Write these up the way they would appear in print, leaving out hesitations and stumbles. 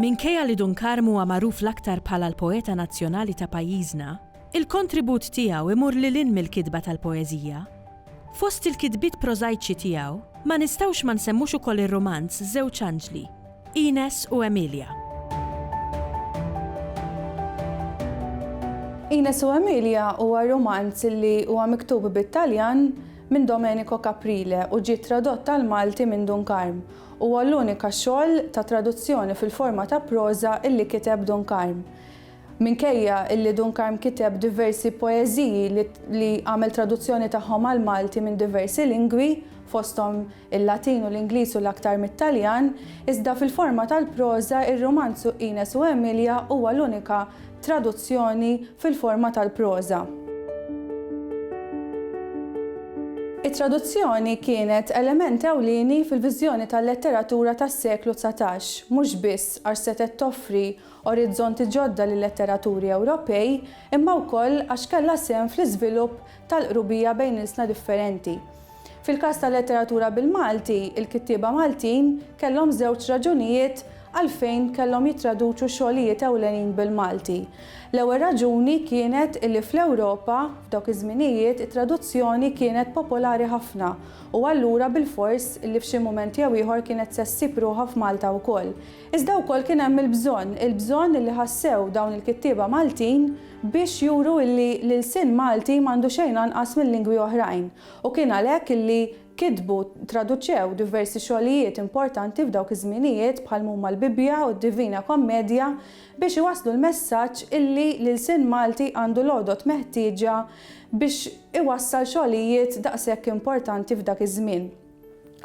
Minkejja li Dunkarm huwa magħruf l-aktar bħala l-poeta nazzjonali ta' pajjiżna, il-kontribut tiegħu imur lil hinn mill-kitba tal-poeżija. Fost il-kitbiet prożaiċi tiegħu ma nistgħux ma nsemmux ukoll ir-romanz żewġ anġli, Ines u Emilia. Ines u Emilia huwa romanz li huwa miktub bit-Taljan minn Domenico Caprile u ġie tradott tal-Malti minn Dunkarm. Huwa l-unika xogħol ta' traduzzjoni fil-forma ta' proża illi kiteb Dunkarm. Minkejja illi Dunkarm kiteb diversi poeżiji li għamel traduzzjoni tagħhom għal-Malti minn diversi lingwi, fosthom il-Latin u l-Ingliż u l-aktar mit-Taljan, iżda fil-forma tal-proża ir-romanzu Ines u Emilia huwa l-unika traduzzjoni fil-forma tal-proża. It-traduzzjoni kienet element ewlieni fil-viżjoni tal-letteratura tas-seklu 19, mhux biss għax setet toffri orizzonti ġodda lill-letteraturi Ewropej, imma wkoll għax kellha sehem fl-iżvilupp tal-qrubija bejn ilsna differenti. Fil-każ tal-letteratura bil-Malti, il-kittieba Maltin kellhom żewġ raġunijiet għalfejn kellhom jittraduċu xogħlijiet ewlenin bil-Malti. L-ewwel raġuni kienet illi fl-Ewropa f'dawk iż-żminijiet it-traduzzjoni kienet popolari ħafna u allura bil-fors illi f'xi mument jew ieħor kienet se ssib ruħha f'Malta wkoll. Iżda wkoll kien hemm il-bżonn illi ħassew dawn il-kittieba Maltin biex juru illi l-ilsien Malti m'għandu xejn anqas mill-lingwi oħrajn u kien għalhekk illi kitbu traduċew diversi xogħlijiet importanti f'dawk iż-żminijiet bħal huma l-Bibja u d-Divina Kommedja biex iwasslu l-messaġġ illi l-ilsien Malti għandu l-għodot meħtieġa biex iwassal xogħlijiet daqshekk importanti f'dak iż-żmien.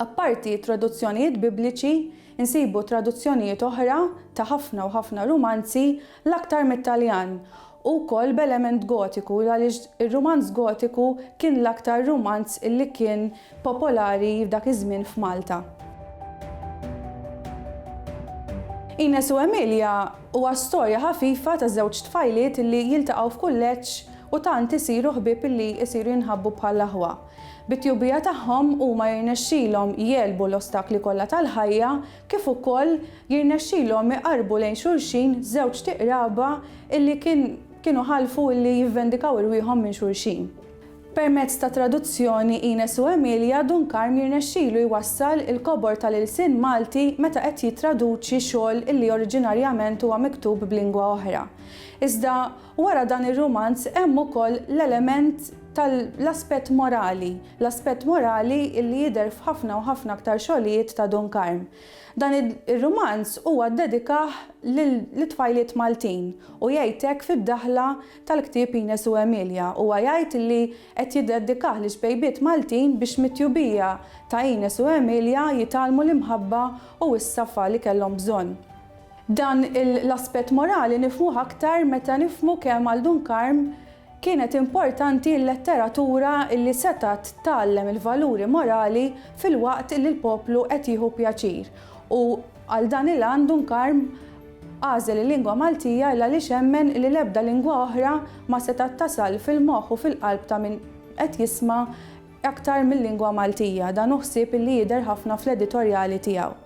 Apparti traduzzjonijiet bibliċi, insibu traduzzjonijiet oħra ta' ħafna u ħafna romanzi l-aktar mit-Taljan u wkoll b'element gotiku għaliex ir-romanz gotiku kien l-aktar romanz illi kien popolari f'dak iż-żmien f'Malta. Ines u Emilia huwa storja ħafifa ta' żewġ tfajliet illi jiltaqgħu f'kulleġġ u tant isiru ħbieb illi jsiru jinħabbu bħal aħwa. Bit-tjubija tagħhom huma jirnexxielhom jelbu l-ostakli kollha tal-ħajja kif ukoll jirnexxielhom iqarbu lejn xulxin żewġ tiqraba illi kienu ħalfu illi jivvendikaw irwieħhom minn xulxin. Permezz ta' traduzzjoni Ines u Emilia Dunkarm jirnexxielu jwassal il-kobor tal-ilsien Malti meta qed jitraduċi xogħol illi oriġinarjament huwa miktub b'lingwa oħra. Iżda wara dan ir-romanz hemm ukoll l-element tal-aspett morali, l-aspett morali illi jidher f'ħafna u ħafna aktar xogħlijiet ta' Dunkarm. Dan ir-romanz huwa ddedikah lit-tfajliet Maltin u jgħidlek fid-daħla tal-ktieb Ines u Emilia huwa jgħid li qed jiddedikah li xbejbiet Maltin biex mit-tjubija ta' Ines u Emilia jitalmu l-imħabba u s-safa li kellhom bżonn. Dan l-aspett morali nifhmuh aktar meta nifhmu kemm għal Dunkarm kienet importanti l-letteratura illi setat tgħallem il-valuri morali fil-waqt li l-poplu qed jieħu pjaċir. U għal dan il-għan Dunkarm għażel il-lingwa Maltija għaliex jemmen li l-ebda lingwa oħra ma setat tasal fil-moħħ u fil-qalb ta' min qed jisma' aktar mill-lingwa Maltija, dan hu ħsieb illi jidher ħafna fl-editorjali tiegħu.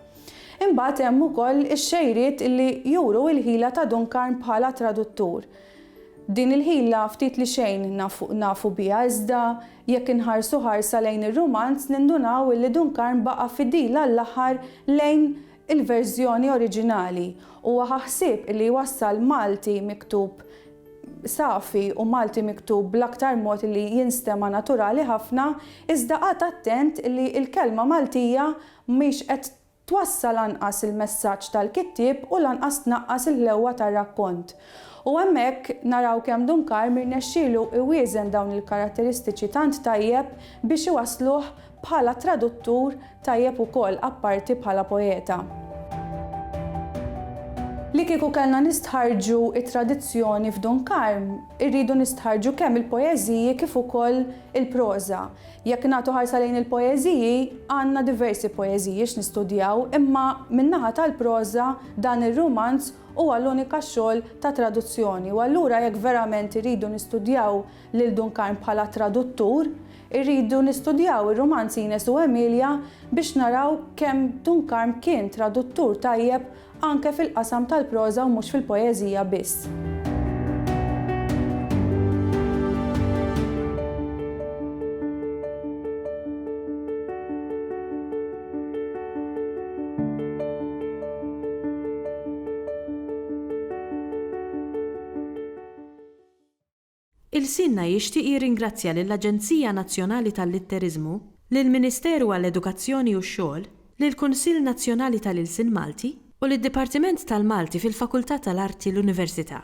Imbagħad hemm ukoll ix-xejriet illi juru l-ħila ta' Dunkarm bħala traduttur. Din il-ħila ftit li xejn nafu biha iżda jekk inħarsu ħarsa lejn ir-romanz nindunaw li Dunkarm baqa' fidila l-aħħar lejn il-verżjoni oriġinali u ħsieb li wassal Malti miktub safi u Malti miktub bl-aktar mod li jinstema' naturali ħafna iżda qatt attent li l-kelma Maltija mhix qed twassal anqas il-messaġġ tal-kittieb u lanqas tnaqqas il-ħlewwa tar-rakkont. U hemmhekk naraw kemm Dunkarm irnexxielu iwieżen dawn il-karatteristiċi tant tajjeb biex iwassluh bħala traduttur tajjeb ukoll apparti bħala poeta. Li kieku kellna nistħarġu it-tradizzjoni f'Dunkarm, irridu nistħarġu kemm il-poeżiji kif ukoll il-proża. Jekk nagħtu ħarsa lejn il-poeżiji, għandna diversi poeżiji x'nistudjaw, imma min-naħa tal-proża dan ir-romanz huwa l-unika xogħol ta' traduzzjoni. U allura jekk verament irridu nistudjaw lil Dunkarm bħala traduttur, irridu nistudjaw ir-romanzi Ines u Emilia biex naraw kemm Dunkarm kien traduttur tajjeb anke fil-qasam tal-proża u mhux fil-poeżija biss. Il-Sinna jixtieq jirringrazzja lill-Aġenzija Nazzjonali tal-Litterizmu, lill-Ministeru għall-Edukazzjoni u x-Xogħol, lill-Kunsill Nazzjonali tal-Ilsien Malti u lid-Dipartiment tal-Malti fil-Fakultà tal-Arti l-Università.